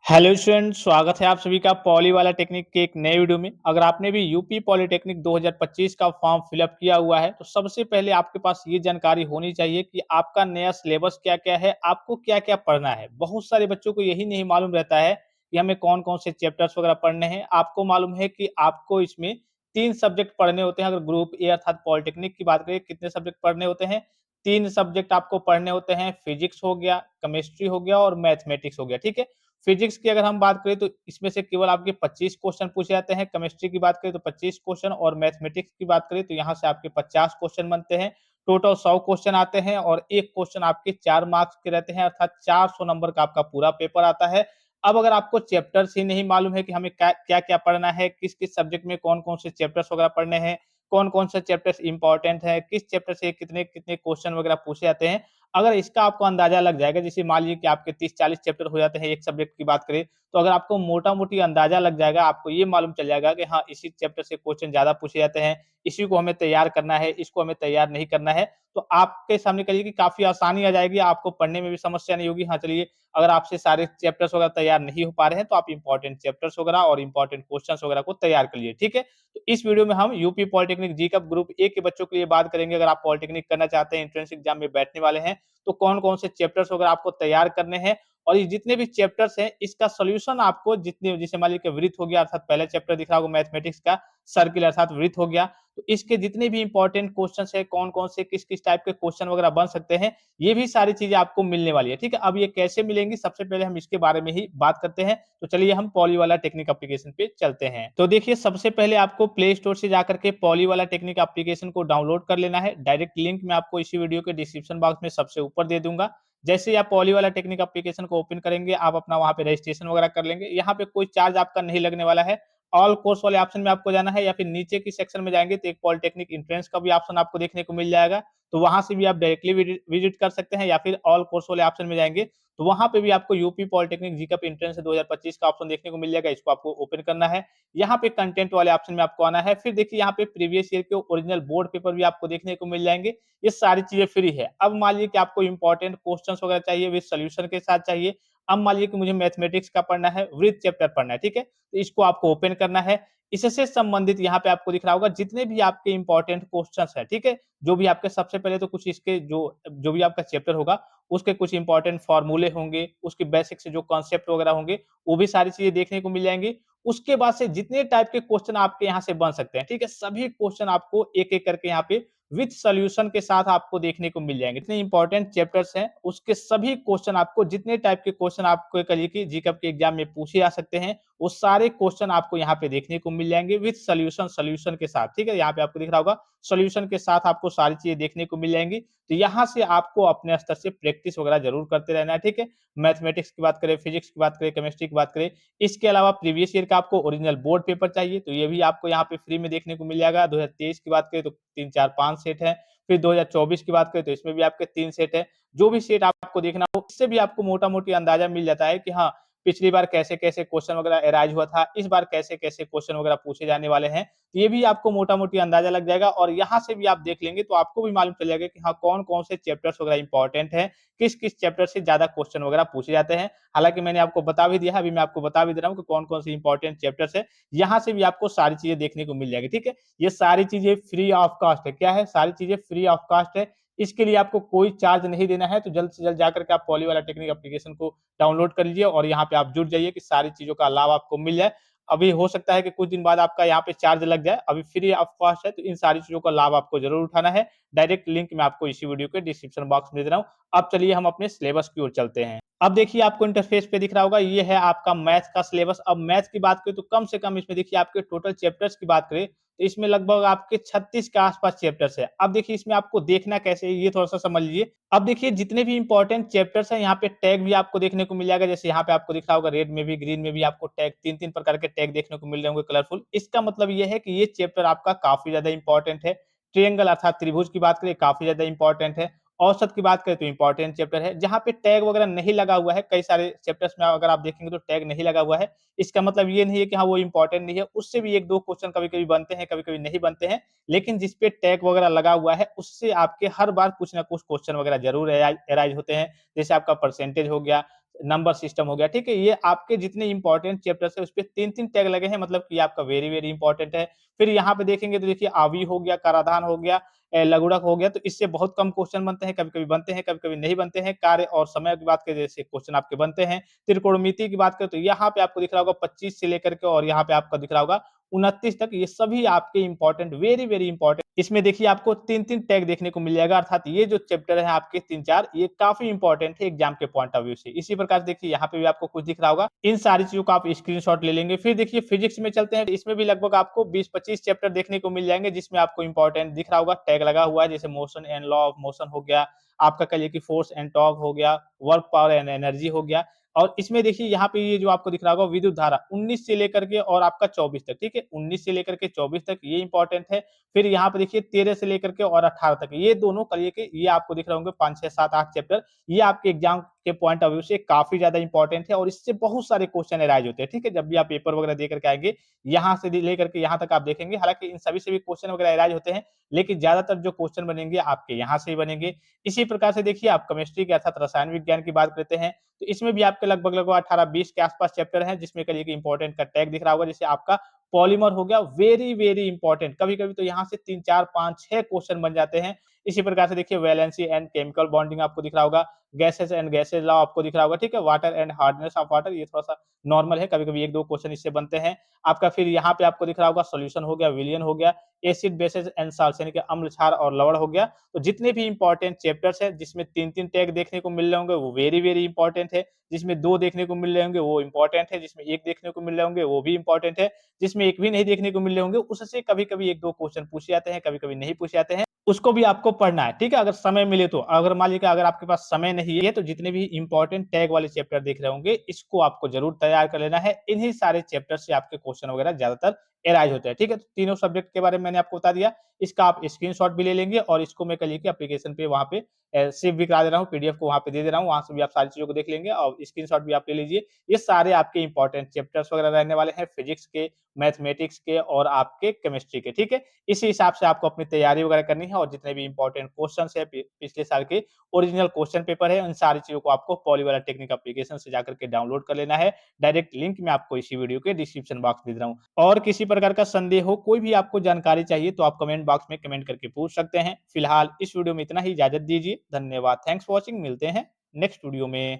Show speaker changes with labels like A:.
A: Hello student, स्वागत है आप सभी का पॉली वाला टेक्निक के एक नए वीडियो में। अगर आपने भी यूपी पॉलिटेक्निक 2025 का फॉर्म फिलअप किया हुआ है तो सबसे पहले आपके पास ये जानकारी होनी चाहिए कि आपका नया सिलेबस क्या-क्या है, आपको क्या-क्या पढ़ना है। बहुत सारे बच्चों को यही नहीं मालूम रहता है कि हमें कौन-कौन से चैप्टर्स वगैरह पढ़ने हैं। आपको मालूम है कि आपको इसमें 3 सब्जेक्ट पढ़ने होते हैं। अगर ग्रुप ए अर्थात पॉलिटेक्निक की बात करें, कितने सब्जेक्ट पढ़ने होते हैं? 3 सब्जेक्ट आपको पढ़ने होते हैं। फिजिक्स हो गया, केमिस्ट्री हो गया और मैथमेटिक्स हो गया, ठीक है? फिजिक्स की अगर हम बात करें तो इसमें से केवल आपके 25 क्वेश्चन पूछे जाते हैं। केमिस्ट्री की बात करें तो 25 क्वेश्चन और मैथमेटिक्स की बात करें तो यहाँ से आपके 50 क्वेश्चन बनते हैं। टोटल 100 क्वेश्चन आते हैं और 1 क्वेश्चन आपके 4 मार्क्स के रहते हैं, अर्थात 400 नंबर का आपका पूरा पेपर आता है। अब अगर आपको चैप्टर्स ही नहीं मालूम है कि हमें क्या-क्या पढ़ना है, किस-किस सब्जेक्ट में कौन-कौन से चैप्टर्स वगैरह पढ़ने हैं, कौन-कौन से चैप्टर्स इंपॉर्टेंट है, किस चैप्टर से कितने-कितने क्वेश्चन वगैरह पूछे जाते हैं, अगर इसका आपको अंदाजा लग जाएगा, जैसे मान लीजिए कि आपके 30-40 चैप्टर हो जाते हैं एक सब्जेक्ट की बात करें, तो अगर आपको मोटा-मोटी अंदाजा लग जाएगा, आपको ये मालूम चल जाएगा कि हाँ, इसी चैप्टर से क्वेश्चन ज़्यादा पूछे जाते हैं, इसी को हमें तैयार करना है, इसको हमें तैयार नहीं करना है, तो आपके सामने कहिए कि काफ़ी आसानी आ जाएगी, आपको पढ़ने में भी समस्या नहीं होगी। हाँ, चलिए अगर आपसे सारे चैप्टर्स वगैरह तैयार नहीं हो पा रहे हैं, तो आप इम्पोर्टेंट चैप्टर्स वगैरह और इम्पोर्टेंट क्वेश्चन्स वगैरह को तैयार कर लीजिए, ठीक है? तो इस वीडियो में हम यूपी पॉलिटेक्निक जी-कप ग्रुप ए के बच्चों के लिए बात करेंगे। अगर आप पॉलिटेक्निक करना चाहते हैं, एंट्रेंस एग्जाम में बैठने वाले हैं, तो कौन-कौन से चैप्टर्स वगैरह आपको तैयार करने हैं और ये जितने भी चैप्टर्स हैं, इसका सॉल्यूशन आपको जितने जैसे मान लीजिए कि वृत्त हो गया अर्थात पहला चैप्टर दिख रहा होगा मैथमेटिक्स का, सर्किल अर्थात वृत्त हो गया, तो इसके जितने भी इंपॉर्टेंट क्वेश्चन्स हैं, कौन-कौन से किस-किस टाइप के क्वेश्चन वगैरह बन सकते हैं, ये भी सारी चीज़ें आपको मिलने वाली है, ठीक है? अब ये कैसे मिलेंगी, सबसे पहले हम इसके बारे में ही बात करते हैं। तो चलिए हम पॉली वाला टेक्निक एप्लीकेशन पे चलते हैं। तो देखिए सबसे पहले आपको प्ले स्टोर से जाकर के पॉली वाला टेक्निक एप्लीकेशन को डाउनलोड कर लेना है। डायरेक्ट लिंक मैं आपको इसी वीडियो के डिस्क्रिप्शन बॉक्स में सबसे ऊपर दे दूँगा। जैसे ही आप पॉली वाला टेक्निक एप्लीकेशन को ओपन करेंगे, आप अपना वहाँ पे रजिस्ट्रेशन वगैरह कर लेंगे। यहाँ पे कोई चार्ज आपका नहीं लगने वाला है। ऑल कोर्स वाले ऑप्शन में आपको जाना है या फिर नीचे की सेक्शन में जाएँगे तो एक पॉलिटेक्निक एंट्रेंस का भी ऑप्शन आपको देखने को मिल जाएगा। तो वहाँ से भी आप डायरेक्टली विजिट कर सकते हैं या फिर ऑल कोर्स वाले ऑप्शन में जाएँगे, तो वहाँ पे भी आपको यूपी पॉलिटेक्निक जी-कप एंट्रेंस 2025 का ऑप्शन देखने को मिल जाएगा। इसको आपको ओपन करना है। यहाँ पे कंटेंट वाले ऑप्शन में आपको आना है। फिर देखिए यहाँ पे प्रीवियस ईयर के ओरिजिनल बोर्ड पेपर भी आपको देखने को मिल जाएँगे। ये सारी चीज़ें फ्री है। अब मान लीजिए कि आपको इम्पोर्टेंट क्वेश्चन्स वगैरह चाहिए विद सॉल्यूशन के साथ चाहिए। अब मान लीजिए कि मुझे मैथमेटिक्स का पढ़ना है, वृत्त चैप्टर पढ़ना है, ठीक है? तो इसको आपको ओपन करना है। इससे संबंधित यहाँ पे आपको दिख रहा होगा जितने भी आपके इम्पोर्टेंट क्वेश्चन्स हैं, ठीक है? जो भी आपके सबसे पहले तो कुछ इसके जो भी आपका चैप्टर होगा, उसके कुछ इम्पोर्टेंट फॉर्मूले होंगे, उसके बेसिक से जो कॉन्सेप्ट वगैरह होंगे, वो भी सारी चीज़ें देखने को मिल जाएँगी। उसके बाद से जितने टाइप के क्वेश्चन आपके यहाँ से बन सकते हैं, ठीक है? सभी क्वेश्चन आपको एक-एक करके यहाँ पे विथ सॉल्यूशन के साथ आपको देखने को मिल जाएँगे। इतने इंपॉर्टेंट चैप्टर्स हैं, उसके सभी क्वेश्चन आपको जितने टाइप के क्वेश्चन आपको कहिए कि जीकअप के एग्जाम में पूछे जा सकते हैं, वो सारे क्वेश्चन आपको यहाँ पे देखने को मिल जाएँगे विथ सॉल्यूशन के साथ, ठीक है? यहाँ पे आपको दिख रहा होगा सॉल्यूशन के साथ आपको सारी चीज़ें देखने को मिल जाएँगी। तो यहाँ से आपको अपने स्तर से प्रैक्टिस वगैरह ज़रूर करते रहना है, ठीक है? मैथमेटिक्स की बात करें, फिजिक्स की बात करें, केमिस्ट्री की बात करें, इसके अलावा प्रीवियस ईयर का आपको ओरिजिनल बोर्ड पेपर चाहिए, तो ये भी आपको यहाँ पे फ्री में देखने को मिल जाएगा। 2023 की बात करें तो 3, 4, 5 सेट हैं। फिर 2024 की बात करें तो इसमें भी आपके 3 सेट है। जो भी सेट आपको देखना हो, इससे भी आपको मोटा-मोटी अंदाज़ा मिल जाता है कि हाँ, पिछली बार कैसे-कैसे क्वेश्चन वगैरह एराइज़ हुआ था, इस बार कैसे-कैसे क्वेश्चन वगैरह पूछे जाने वाले हैं। ये भी आपको मोटा-मोटी अंदाज़ा लग जाएगा और यहाँ से भी आप देख लेंगे तो आपको भी मालूम चल जाएगा कि हाँ, कौन-कौन से चैप्टर्स वगैरह इंपॉर्टेंट हैं, किस-किस चैप्टर से ज़्यादा क्वेश्चन वगैरह पूछे जाते हैं। हालाँकि मैंने आपको बता भी दिया है, अभी मैं आपको बता भी दे रहा हूँ कि कौन-कौन से इंपॉर्टेंट चैप्टर्स हैं। यहाँ से भी आपको सारी चीज़ें देखने को मिल जाएगी, ठीक है? ये सारी चीज़ें फ्री ऑफ कॉस्ट है। क्या है? सारी चीज़ें फ्री ऑफ कॉस्ट है। इसके लिए आपको कोई चार्ज नहीं देना है, तो जल्द से जल्द जाकर के आप पॉली वाला टेक्निक एप्लीकेशन को डाउनलोड कर लीजिए और यहाँ पे आप जुड़ जाइए कि सारी चीज़ों का लाभ आपको मिल जाए। अभी हो सकता है कि कुछ दिन बाद आपका यहाँ पे चार्ज लग जाए, अभी फ्री ऑफ कॉस्ट है, तो इन सारी चीज़ों का लाभ आपको ज़रूर उठाना है। डायरेक्ट लिंक मैं आपको इसी वीडियो के डिस्क्रिप्शन बॉक्स में दे रहा हूँ। अब चलिए हम अपने सिलेबस की ओर चलते हैं। अब देखिए आपको इंटरफेस पे दिख रहा होगा, ये है आपका मैथ का सिलेबस। अब मैथ की बात करें तो कम से कम इसमें देखिए आपके टोटल चैप्टर्स की बात करें तो इसमें लगभग आपके 36 के आस-पास चैप्टर्स है। अब देखिए इसमें आपको देखना कैसे है ये थोड़ा-सा समझ लीजिए। अब देखिए जितने भी इंपॉर्टेंट चैप्टर्स हैं यहाँ पे टैग भी आपको देखने को मिल जाएगा। जैसे यहाँ पे आपको दिख रहा होगा रेड में भी, ग्रीन में भी आपको टैग 3-3 प्रकार के टैग देखने को मिल रहे होंगे कलरफुल। इसका मतलब ये है कि ये चैप्टर आपका काफ़ी ज़्यादा इंपॉर्टेंट है। ट्रायंगल अर्थात त्रिभुज की बात करें काफ़ी ज़्यादा इंपॉर्टेंट है। औसत की बात करें तो इंपॉर्टेंट चैप्टर है। जहाँ पे टैग वगैरह नहीं लगा हुआ है, कई सारे चैप्टर्स में अगर आप देखेंगे तो टैग नहीं लगा हुआ है। इसका मतलब ये नहीं है कि हाँ, वो इम्पोर्टेंट नहीं है, उससे भी 1-2 क्वेश्चन कभी-कभी बनते हैं, कभी-कभी नहीं बनते हैं। लेकिन जिस पे टैग वगैरह लगा हुआ है, उससे आपके हर बार कुछ ना कुछ क्वेश्चन वगैरह ज़रूर एराइज़ होते हैं। जैसे आपका परसेंटेज हो गया, नंबर सिस्टम हो गया, ठीक है? ये आपके जितने इंपॉर्टेंट चैप्टर्स हैं, उसपे 3-3 टैग लगे हैं, मतलब कि ये आपका वेरी, वेरी इंपॉर्टेंट है। फिर यहाँ पे देखेंगे तो देखिए आवी हो गया, कराधान हो गया, लघुड़क हो गया, तो इससे बहुत कम क्वेश्चन बनते हैं, कभी-कभी बनते हैं, कभी-कभी नहीं बनते हैं। कार्य और समय की बात करें, जैसे क्वेश्चन आपके बनते हैं। त्रिकोणमिति की बात करें तो यहाँ पे आपको दिख रहा होगा 25 से लेकर के और यहाँ पे आपका दिख रहा होगा 29 तक, ये सभी आपके इंपॉर्टेंट, वेरी, वेरी इंपॉर्टेंट, इसमें देखिए आपको 3-3 टैग देखने को मिल जाएगा, अर्थात ये जो चैप्टर है आपके 3-4, ये काफ़ी इंपॉर्टेंट है एग्जाम के पॉइंट ऑफ व्यू से। इसी प्रकार से देखिए यहाँ पे भी आपको कुछ दिख रहा होगा, इन सारी चीज़ों का आप स्क्रीनशॉट ले लेंगे। फिर देखिए फिजिक्स में चलते हैं, इसमें भी लगभग आपको 20-25 चैप्टर देखने को मिल जाएँगे, जिसमें आपको इंपॉर्टेंट दिख रहा होगा, टैग लगा हुआ है, जैसे motion and law of motion हो गया, आपका कहिए कि फोर्स एंड टॉर्क हो गया, वर्क, पावर एंड एनर्जी हो गया। और इसमें देखिए यहाँ पे ये जो आपको दिख रहा होगा विद्युत धारा 19 से लेकर के और आपका 24 तक, ठीक है? 19 से लेकर के 24 तक ये इंपॉर्टेंट है। फिर यहाँ पे देखिए 13 से लेकर के और 18 तक, ये दोनों करिए कि ये आपको दिख रहे होंगे 5, 6, 7, 8 चैप्टर, ये आपके एग्जाम के पॉइंट ऑफ व्यू से काफ़ी ज़्यादा इंपॉर्टेंट है और इससे बहुत सारे क्वेश्चन अराइज़ होते हैं, ठीक है? जब भी आप पेपर वगैरह दे करके आएँगे, यहाँ से लेकर के यहाँ तक आप देखेंगे, हालाँकि इन सभी से भी क्वेश्चन वगैरह अराइज़ होते हैं, लेकिन ज़्यादातर जो क्वेश्चन बनेंगे आपके यहाँ से ही बनेंगे। इसी प्रकार से देखिए आप केमिस्ट्री के अर्थात रसायन विज्ञान की बात करते हैं, तो इसमें भी आपके लगभग-लगभग 18-20 के आस-पास चैप्टर हैं, जिसमें करिए कि इंपॉर्टेंट का टैग दिख रहा होगा, जैसे आपका पॉलीमर हो गया, वेरी, वेरी इंपॉर्टेंट, कभी-कभी तो यहाँ से 3, 4, 5, 6 क्वेश्चन बन जाते हैं। इसी प्रकार से देखिए वैलेंसी एंड केमिकल बॉन्डिंग आपको दिख रहा होगा, गैसेस एंड गैसेस लॉ आपको दिख रहा होगा, ठीक है? Water and hardness of water, ये थोड़ा-सा नॉर्मल है, कभी-कभी 1-2 क्वेश्चन इससे बनते हैं। आपका फिर यहाँ पे आपको दिख रहा होगा सॉल्यूशन हो गया, विलयन हो गया, एसिड, बेसेस एंड साल्ट्स यानी कि अम्ल, क्षार और लवण हो गया। तो जितने भी इंपॉर्टेंट चैप्टर्स हैं, जिसमें 3-3 टैग देखने को मिल रहे होंगे, वो वेरी, वेरी इंपॉर्टेंट है। जिसमें 2 देखने को मिल रहे होंगे, वो इंपॉर्टेंट है। जिसमें 1 देखने को मिल रहे होंगे, वो भी इंपॉर्टेंट है। जिसमें 1 भी नहीं देखने को मिल रहे होंगे, उससे कभी-कभी 1-2 क्वेश्चन पूछे जाते हैं, कभी-कभी नहीं पूछे जाते हैं। उसको भी आपको पढ़ना है, ठीक है? अगर समय मिले तो। अगर मान लीजिए कि अगर आपके पास समय नहीं है, तो जितने भी इंपॉर्टेंट टैग वाले चैप्टर देख रहे होंगे, इसको आपको ज़रूर तैयार कर लेना है। इन्हीं सारे चैप्टर से आपके क्वेश्चन वगैरह ज़्यादातर एराइज़ होते हैं, ठीक है? तो तीनों सब्जेक्ट के बारे में मैंने आपको बता दिया। इसका आप स्क्रीनशॉट भी ले लेंगे और इसको मैं कहिए कि एप्लीकेशन पे वहाँ पे सेव भी करा दे रहा हूँ, पीडीएफ को वहाँ पे दे दे रहा हूँ, वहाँ से भी आप सारी चीज़ों को देख लेंगे और स्क्रीनशॉट भी आप ले लीजिए। ये सारे आपके इंपॉर्टेंट चैप्टर्स वगैरह रहने वाले हैं, फिजिक्स के, मैथमेटिक्स के और आपके केमिस्ट्री के, ठीक है? इसी हिसाब से आपको अपनी तैयारी वगैरह करनी है और जितने भी इंपॉर्टेंट क्वेश्चन्स हैं पिछले साल के ओरिजिनल क्वेश्चन पेपर है, उन सारी चीज़ों को आपको पॉली वाला टेक्निक एप्लीकेशन से जाकर के डाउनलोड कर लेना है। डायरेक्ट लिंक मैं आपको इसी वीडियो के डिस्क्रिप्शन बॉक्स में दे रहा हूँ। और किसी प्रकार का संदेह हो, कोई भी आपको जानकारी चाहिए तो आप कमेंट बॉक्स में कमेंट करके पूछ सकते हैं। फिलहाल इस वीडियो में इतना ही, इजाज़त दीजिए। धन्यवाद। Thanks for watching. मिलते हैं नेक्स्ट वीडियो में।